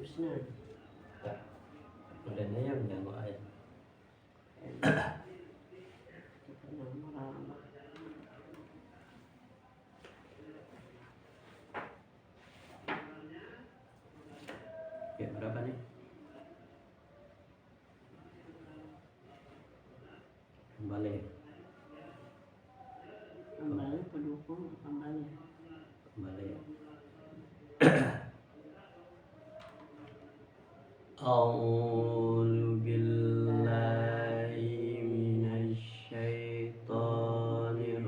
Husna. Kemudiannya yang mengganggu air. Ya, berapa nih? Kembali. Kembali pendukung kembali. Kembali. A'udzu billahi minasy syaithanir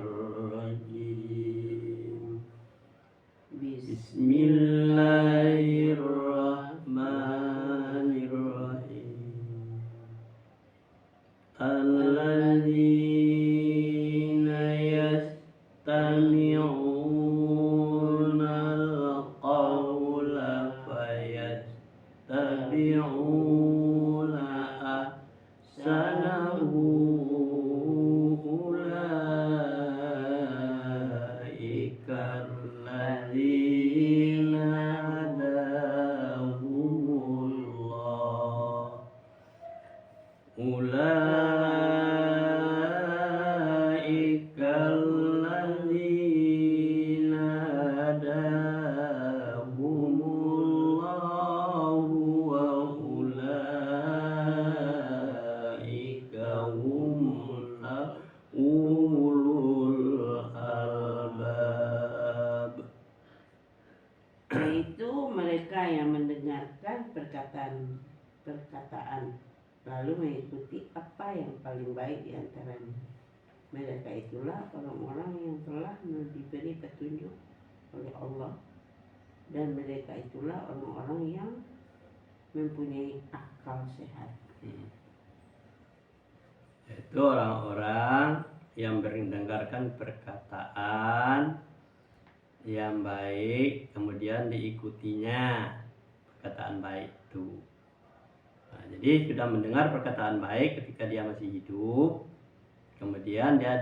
rajim. Bismillahirrahmanirrahim. Alladzina yastami'una al-qawla fayattabi'una ahsanahu. Ulaika alladzina hadahumullah. Ulaika alladzina hadahumullahu wa ulaika humul ulul albab. Yaitu mereka yang mendengarkan perkataan lalu mengikuti apa yang paling baik di antaranya. Mereka itulah orang-orang yang telah diberi petunjuk oleh Allah, dan mereka itulah orang-orang yang mempunyai akal sehat. Yaitu orang-orang yang mendengarkan perkataan yang baik, kemudian diikutinya perkataan baik itu. Nah, jadi sudah mendengar perkataan baik ketika dia masih hidup, kemudian dia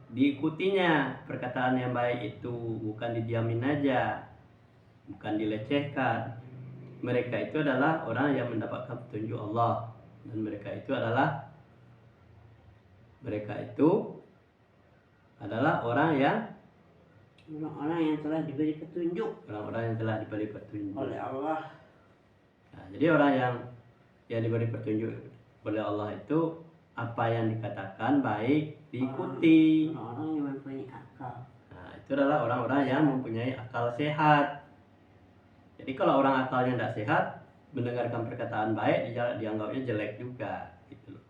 diikutinya perkataan yang baik itu, bukan didiamin aja, bukan dilecehkan. Mereka itu adalah orang yang mendapatkan petunjuk Allah, dan mereka itu adalah orang yang telah diberi petunjuk oleh Allah. Nah, jadi orang yang diberi petunjuk oleh Allah itu apa yang dikatakan baik diikuti. Orang-orang yang mempunyai akal. Nah, itu adalah orang-orang yang mempunyai akal sehat. Jadi kalau orang akalnya tidak sehat, mendengarkan perkataan baik dianggapnya jelek juga, gitu loh.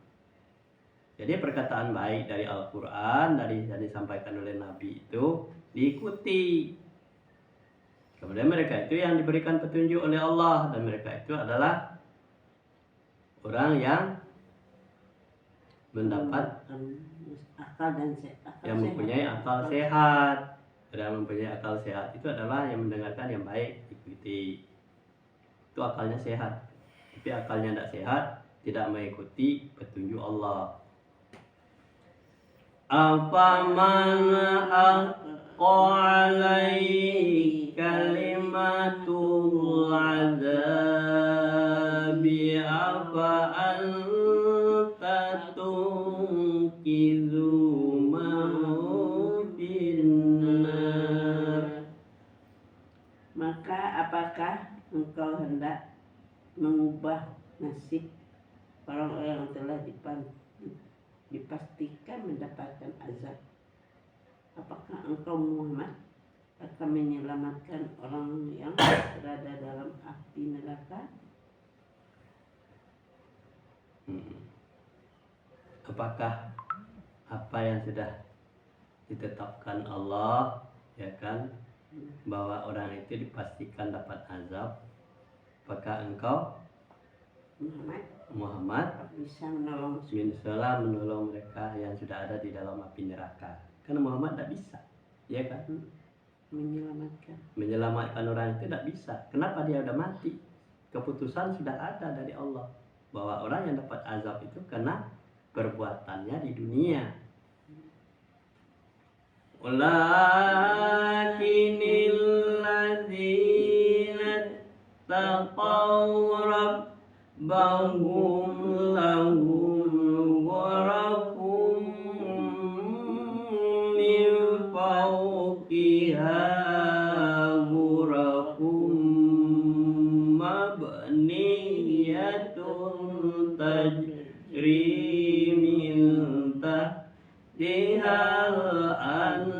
Jadi perkataan baik dari Al-Quran, yang disampaikan oleh Nabi itu diikuti. Kemudian mereka itu yang diberikan petunjuk oleh Allah, dan mereka itu adalah orang yang mendapat akal dan yang mempunyai akal sehat. Dan mempunyai akal sehat itu adalah yang mendengarkan yang baik diikuti. Itu akalnya sehat. Tapi akalnya tidak sehat, tidak mengikuti petunjuk Allah. Afaman haqqa alaihi kalimatul azabi afa anta tunkizu maufinnar. Maka apakah engkau hendak mengubah nasib orang-orang yang telah dipastikan mendapatkan azab? Apakah engkau Muhammad akan menyelamatkan orang yang berada dalam api neraka? Apakah apa yang sudah ditetapkan Allah, ya kan, bahwa orang itu dipastikan dapat azab, apakah engkau Muhammad bisa menolong mereka yang sudah ada di dalam api neraka? Karena Muhammad tidak bisa, ya kan, menyelamatkan orang itu tidak bisa. Kenapa? Dia sudah mati. Keputusan sudah ada dari Allah bahwa orang yang dapat azab itu karena perbuatannya di dunia. Walakinil ladzina اتقوا ربهم لهم غرف من فوقها غرف مبنية تجري من تحتها الأنهار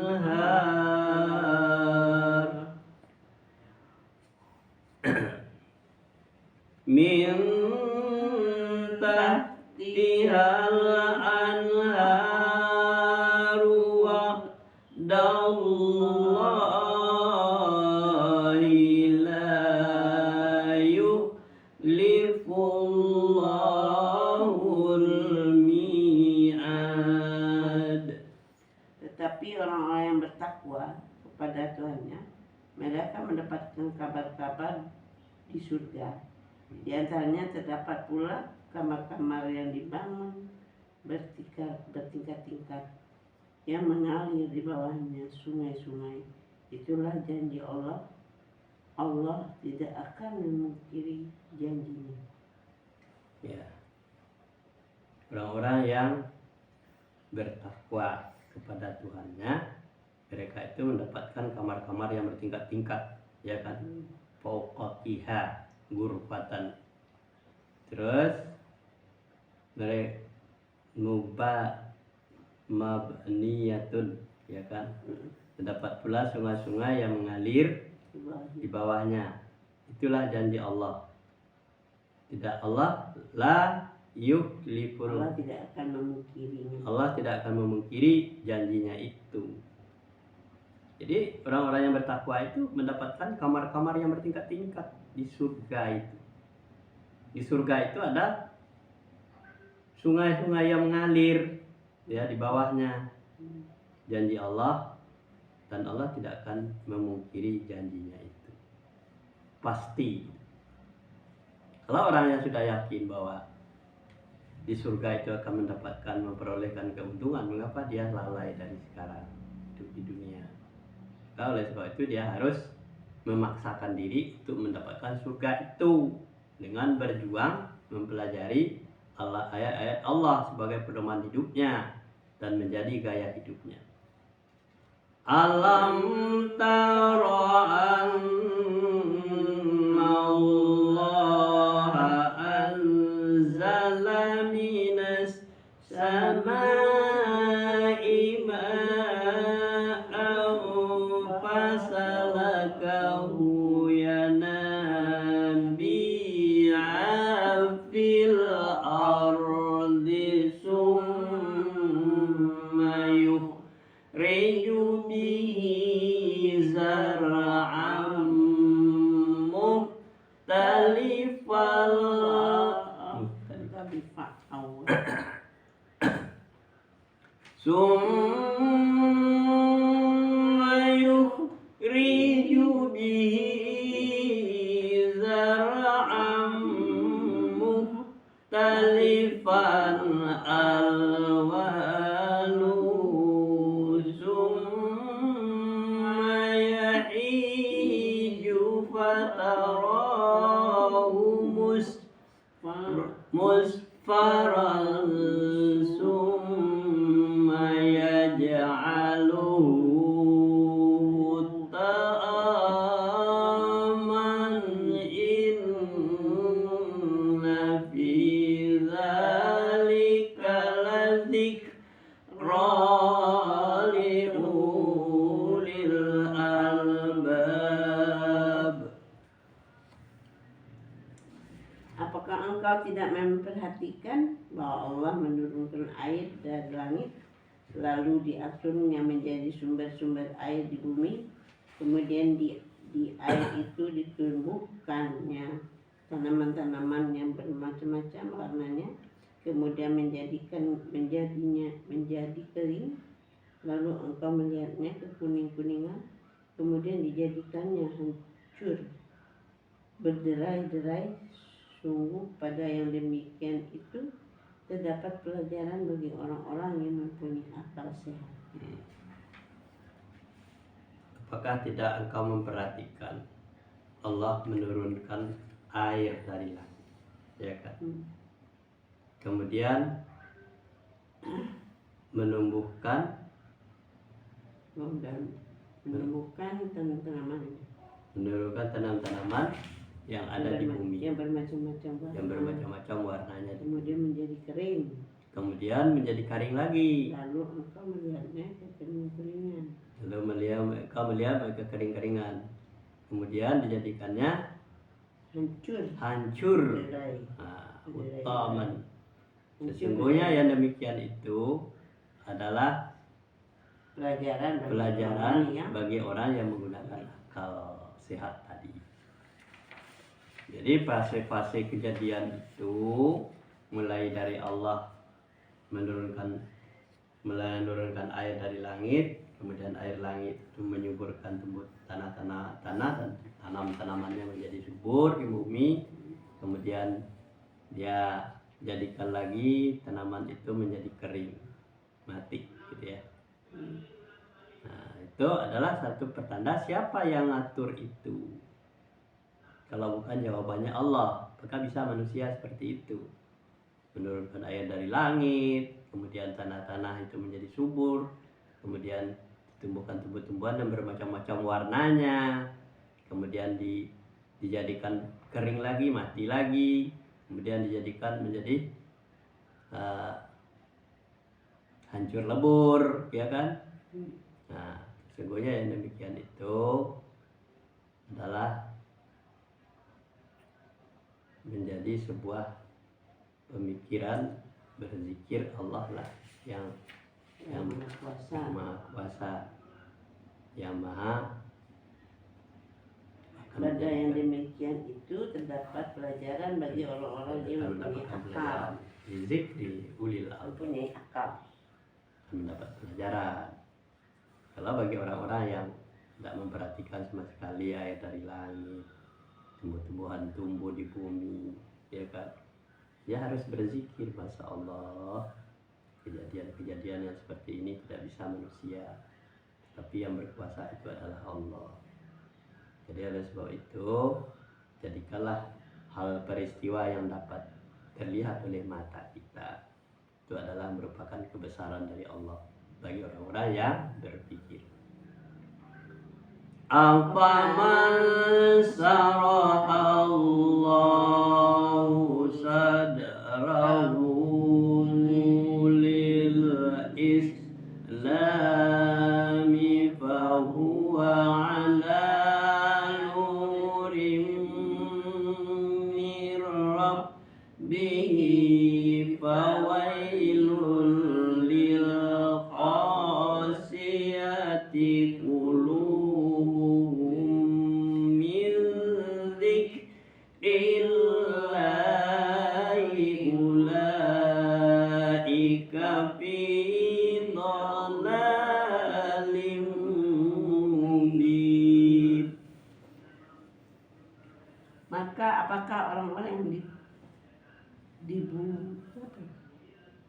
من تحتها الأنهار وعد الله لا يخلف الله الميعاد. Tetapi orang-orang yang bertakwa kepada Tuhannya, mereka mendapatkan kabar-kabar di surga. Di antaranya terdapat pula kamar-kamar yang dibangun bertingkat-tingkat yang mengalir di bawahnya sungai-sungai. Itulah janji Allah. Allah tidak akan memungkiri janjinya. Ya. Orang-orang yang bertakwa kepada Tuhannya, mereka itu mendapatkan kamar-kamar yang bertingkat-tingkat, ya kan? Fauqatiha gurfatan. Terus mereka mabniyatun, ya kan? Terdapat pula sungai-sungai yang mengalir di bawahnya. Itulah janji Allah. Tidak Allah la yukhliful. Allah tidak akan memungkirinya. Allah tidak akan memungkiri janjinya itu. Jadi orang-orang yang bertakwa itu mendapatkan kamar-kamar yang bertingkat-tingkat di surga itu. Di surga itu ada sungai-sungai yang mengalir, ya, di bawahnya. Janji Allah, dan Allah tidak akan memungkiri janjinya itu. Pasti. Kalau orang yang sudah yakin bahwa di surga itu akan mendapatkan, memperolehkan keuntungan, mengapa dia lalai dari sekarang hidup di dunia? Nah, oleh sebab itu dia harus memaksakan diri untuk mendapatkan surga itu dengan berjuang mempelajari ayat-ayat Allah sebagai pedoman hidupnya dan menjadi gaya hidupnya. Alam tara annallaha anzala minas samai ma'an fasalakahu yanabi'a fil ardi summa yukhriju bihi zar'an mukhtalifan summa yukhriju bihi zar'an mukhtalifan alwanuhu summa yahiju fatarahu musfaran summa yaj'aluhu ta'aman inna fi dzalika ladzikra liulil albab. Apakah engkau tidak memperhatikan bahwa Allah menurunkan air dari langit, lalu diaturnya menjadi sumber-sumber air di bumi, kemudian di air itu ditumbuhkannya tanaman-tanaman yang bermacam-macam warnanya, kemudian menjadi kering, lalu engkau melihatnya kekuning-kuningan, kemudian dijadikannya hancur berderai-derai. Sungguh pada yang demikian itu terdapat pelajaran bagi orang-orang yang mempunyai akal sehat. Apakah tidak engkau memperhatikan Allah menurunkan air dari langit, ya kan? Kemudian menumbuhkan dan menumbuhkan tanaman tanaman yang ada di bumi, yang bermacam-macam warnanya, kemudian menjadi kering, kemudian menjadi kering lagi, lalu engkau melihatnya kekeringan, kekering-keringan, kemudian dijadikannya hancur. Utaman. Sesungguhnya yang demikian itu adalah pelajaran bagi orang yang menggunakan akal sehat tadi. Jadi fase-fase kejadian itu mulai dari Allah menurunkan air dari langit, kemudian air langit itu menyuburkan tumbuh tanah dan tanamannya menjadi subur di bumi, kemudian dia jadikan lagi tanaman itu menjadi kering, mati gitu ya. Nah, itu adalah satu pertanda siapa yang ngatur itu. Kalau bukan jawabannya Allah, apakah bisa manusia seperti itu? Menurunkan air dari langit, kemudian tanah-tanah itu menjadi subur, kemudian ditumbuhkan tumbuh-tumbuhan yang bermacam-macam warnanya, kemudian dijadikan kering lagi, mati lagi, kemudian dijadikan menjadi hancur lebur, ya kan? Nah, sesungguhnya yang demikian itu adalah menjadi sebuah pemikiran berzikir Allah lah yang maha kuasa, yang maha. Pada yang demikian itu terdapat pelajaran bagi orang-orang yang mempunyai akal. Zikri ulil albab, mempunyai akal, mendapat pelajaran. Kalau bagi orang-orang yang tidak memperhatikan sama sekali air dari langit, tumbuh-tumbuhan tumbuh di bumi, ya kan? Dia harus berzikir, masya Allah. Kejadian-kejadian yang seperti ini tidak bisa manusia, tapi yang berkuasa itu adalah Allah. Jadi oleh sebab itu, jadikanlah hal peristiwa yang dapat terlihat oleh mata kita itu adalah merupakan kebesaran dari Allah bagi orang-orang yang berpikir. Afaman sarahallahu sadrahu lil islami fahuwa ala nurim min rabbihi fawailul lil qasiyati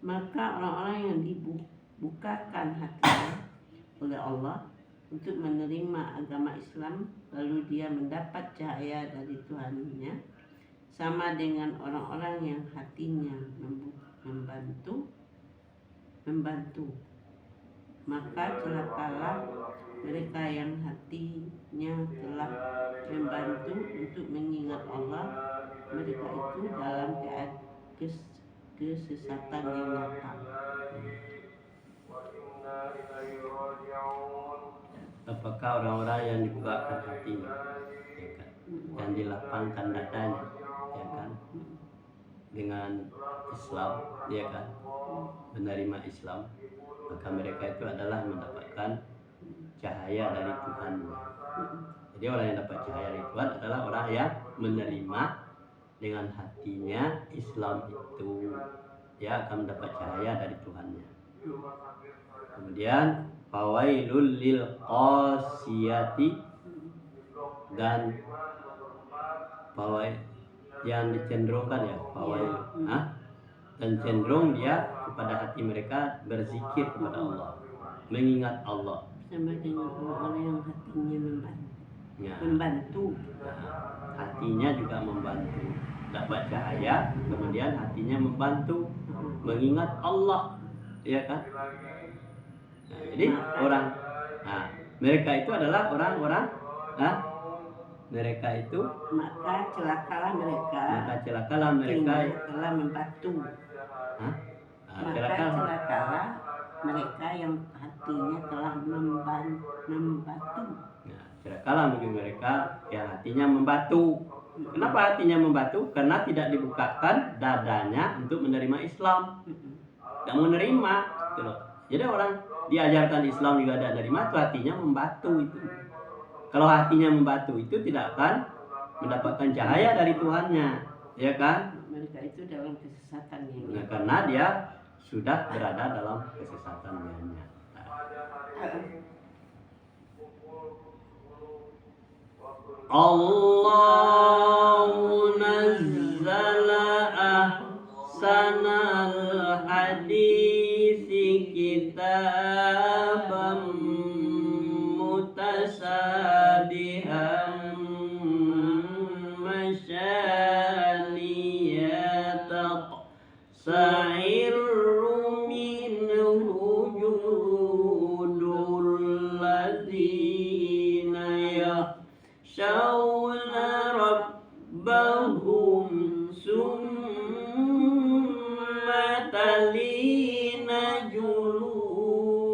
Maka orang-orang yang dibukakan hatinya oleh Allah untuk menerima agama Islam, lalu dia mendapat cahaya dari Tuhannya, sama dengan orang-orang yang hatinya membantu. Maka celakalah mereka yang hatinya telah membantu untuk mengingat Allah, mereka itu dalam kesesatan yang nyata. Apakah orang-orang yang dibukakan hatinya, ya kan? Yang dilapangkan dadanya, ya kan? Dengan Islam, ya kan? Menerima Islam, maka mereka itu adalah mendapatkan cahaya dari Tuhan. Jadi orang yang dapat cahaya dari Tuhan adalah orang yang menerima dengan hatinya Islam itu, dia akan mendapat cahaya dari Tuhannya. Kemudian fawailul lil qasiyati, dan fawail yang dicenderungkan ya, fawail dan cenderung dia kepada hati mereka berzikir kepada Allah, mengingat Allah. Sama dengan orang yang hatinya membantu. Ya. membantu. Nah, hatinya juga membantu. Dapat cahaya, kemudian hatinya membantu mengingat Allah, ya kan? Nah, jadi orang, nah, mereka itu adalah orang-orang, nah, mereka itu Maka celakalah mereka mereka yang telah membantu. Hah? Nah, Maka celakalah mereka yang hatinya telah membatu. Nah, celakalah bagi mereka yang hatinya membatu. Kenapa hatinya membatu? Karena tidak dibukakan dadanya untuk menerima Islam. Tidak mau menerima, gitu loh. Jadi orang diajarkan Islam juga tidak menerima, itu hatinya membatu itu. Kalau hatinya membatu itu tidak akan mendapatkan cahaya dari Tuhannya, ya kan? Mereka itu dalam kesesatannya. Nah, karena dia sudah berada dalam kesesatannya. Allahu nazzala ahsanal hadisi kitaban mutasabihan masyaniyata sa'irru minhu judul ladina yakhshawna rabbahum summa talina juluduhum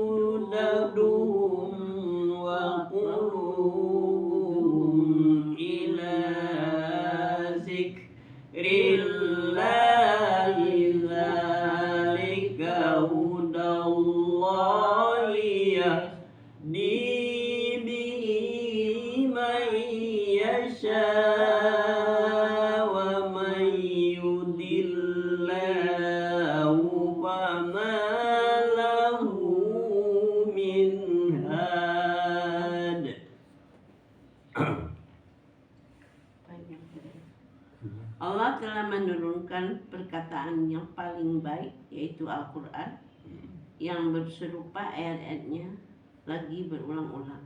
wa qulubuhum ila zikrillahi dzalika hudallahi yahdi bihi man yasha wa man yudillahu fama lahu min had. Allah telah menurunkan perkataan yang paling baik, yaitu Al-Quran, yang berserupa ayat-ayatnya lagi berulang-ulang.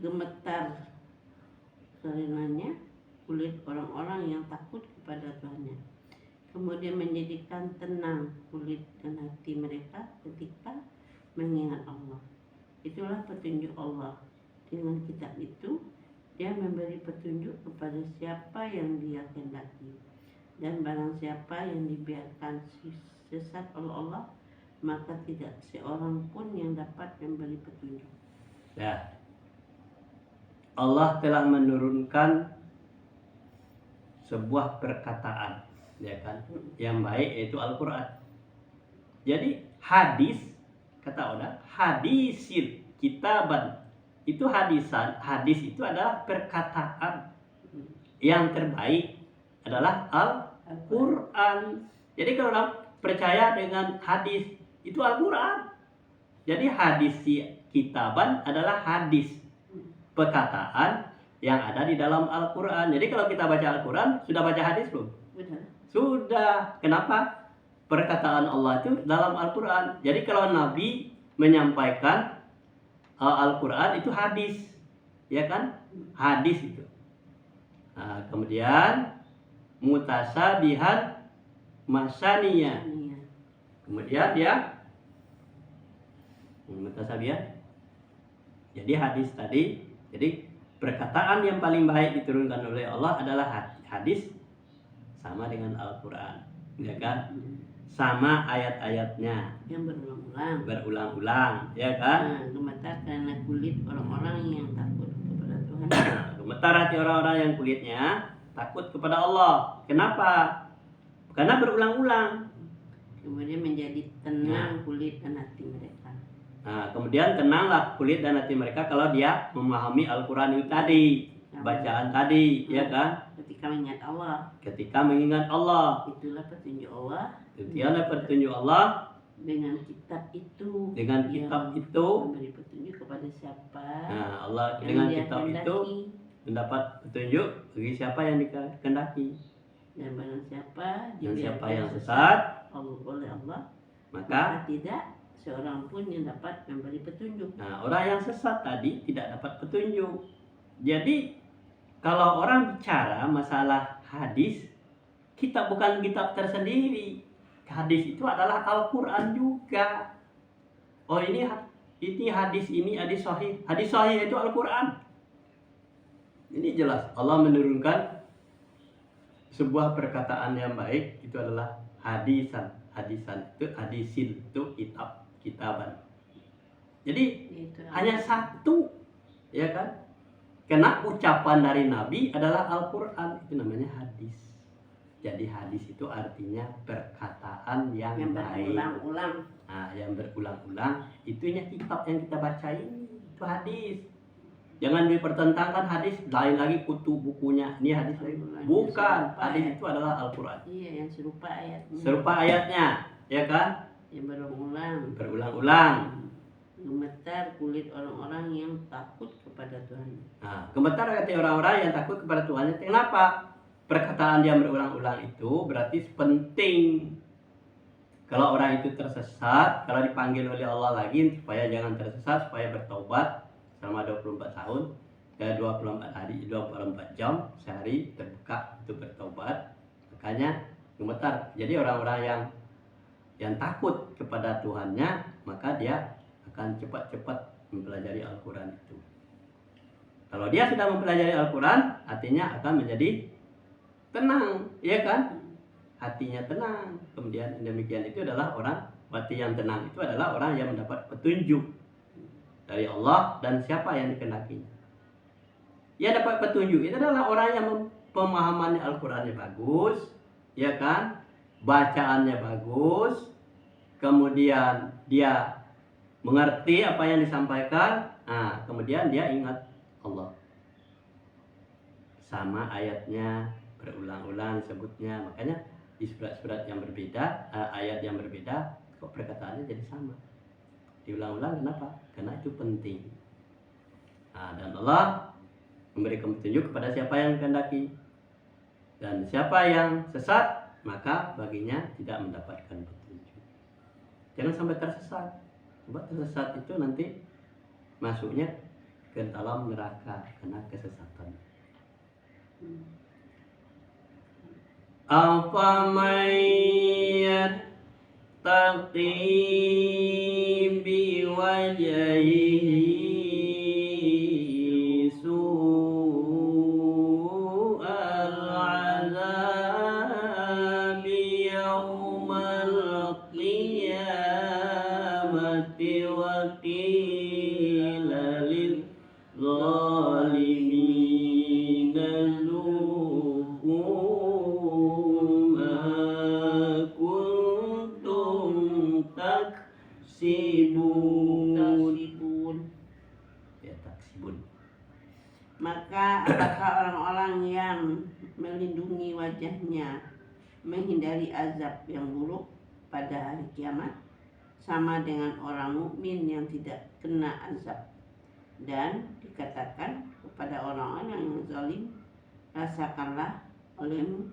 Gemetar karenanya kulit orang-orang yang takut kepada Tuhannya. Kemudian menjadikan tenang kulit dan hati mereka ketika mengingat Allah. Itulah petunjuk Allah. Dengan kitab itu, Dia memberi petunjuk kepada siapa yang Dia kehendaki. Dan barang siapa yang dibiarkan sesat oleh Allah, maka tidak seorang pun yang dapat memberi petunjuk. Ya. Allah telah menurunkan sebuah perkataan, ya kan, yang baik, yaitu Al-Quran. Jadi hadis, kata orang, hadisil kitaban, itu hadisan. Hadis itu adalah perkataan. Yang terbaik adalah Al-Quran. Jadi kalau orang percaya dengan hadis, itu Al-Quran. Jadi hadis kitaban adalah hadis, perkataan yang ada di dalam Al-Quran. Jadi kalau kita baca Al-Quran, sudah baca hadis belum? Sudah. Kenapa? Perkataan Allah itu dalam Al-Quran. Jadi kalau Nabi menyampaikan Al-Quran, itu hadis, ya kan? Hadis itu. Nah, kemudian mutasabihan masaniyah. Kemudian dia mutasabihan. Jadi hadis tadi, jadi perkataan yang paling baik diturunkan oleh Allah adalah hadis, sama dengan Al-Quran, ya kan? Sama ayat-ayatnya yang berulang-ulang, ya kan? Gemetar karena kulit orang-orang yang takut kepada Tuhan. Gemetar hati orang-orang yang kulitnya takut kepada Allah. Kenapa? Karena berulang-ulang. Kemudian menjadi tenang kulit dan hati mereka. Nah, kemudian tenanglah kulit dan hati mereka kalau dia memahami Al-Quran itu tadi, bacaan tadi, ya kan? Ketika mengingat Allah. Ketika mengingat Allah. Itulah petunjuk Allah. Itulah petunjuk Allah. Dengan kitab itu. Dengan kitab itu. Memberi petunjuk kepada siapa. Nah, Allah dengan kitab itu mendapat petunjuk bagi siapa yang dikehendaki. Dan barang siapa yang sesat oleh Allah, maka tidak seorang pun yang dapat memberi petunjuk. Nah, orang yang sesat tadi tidak dapat petunjuk. Jadi kalau orang bicara masalah hadis, kita bukan kitab tersendiri. Hadis itu adalah Al-Quran juga. Oh ini hadis sahih. Hadis sahih itu Al-Quran. Ini jelas Allah menurunkan sebuah perkataan yang baik, itu adalah hadisan hadisin itu kitaban. Jadi Itu hanya satu, ya kan? Karena ucapan dari Nabi adalah Al-Quran, itu namanya hadis. Jadi hadis itu artinya perkataan yang baik. berulang-ulang. Nah, yang berulang-ulang, itunya kitab yang kita baca ini, itu hadis. Jangan dipertentangkan hadis lain lagi bukunya. Ini hadis lagi. Bukan, hadis itu adalah Al-Quran. Iya, yang serupa ayatnya. Serupa ayatnya, ya kan? Yang berulang-ulang. Berulang-ulang. Gemetar kulit orang-orang yang takut kepada Tuhan. Nah, gemetar hati orang-orang yang takut kepada Tuhan. Kenapa? Perkataan yang berulang-ulang itu berarti penting. Kalau orang itu tersesat, kalau dipanggil oleh Allah lagi supaya jangan tersesat, supaya bertobat selama 24 tahun, 24 hari, 24 jam sehari terbuka untuk bertobat. Makanya gemetar. Jadi orang-orang yang takut kepada Tuhannya, maka dia akan cepat-cepat mempelajari Al-Quran itu. Kalau dia sudah mempelajari Al-Quran, hatinya akan menjadi tenang, ya kan? Hatinya tenang. Kemudian demikian itu adalah hati yang tenang itu adalah orang yang mendapat petunjuk dari Allah dan siapa yang dikenakinya. Ya, dapat petunjuk itu adalah orang yang pemahamannya Al-Qurannya bagus, ya kan? Bacaannya bagus, kemudian dia mengerti apa yang disampaikan, nah kemudian dia ingat Allah. Sama ayatnya berulang-ulang disebutnya, makanya di surat-surat yang berbeda, ayat yang berbeda, kok perkataannya jadi sama. Diulang-ulang kenapa? Karena itu penting. Nah, dan Allah memberikan petunjuk kepada siapa yang kehendaki. Dan siapa yang sesat, maka baginya tidak mendapatkan petunjuk. Jangan sampai tersesat. Sebab tersesat itu nanti masuknya ke dalam neraka karena kesesatan. Afaman yattaqi biwajhihi su'al azabi yawmal qiyamati wa qila lil zalimina taksibun. Maka apakah orang-orang yang melindungi wajahnya menghindari azab yang buruk pada hari kiamat sama dengan orang mukmin yang tidak kena azab? Dan dikatakan kepada orang-orang yang zalim, rasakanlah olehmu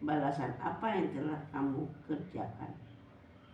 balasan apa yang telah kamu kerjakan.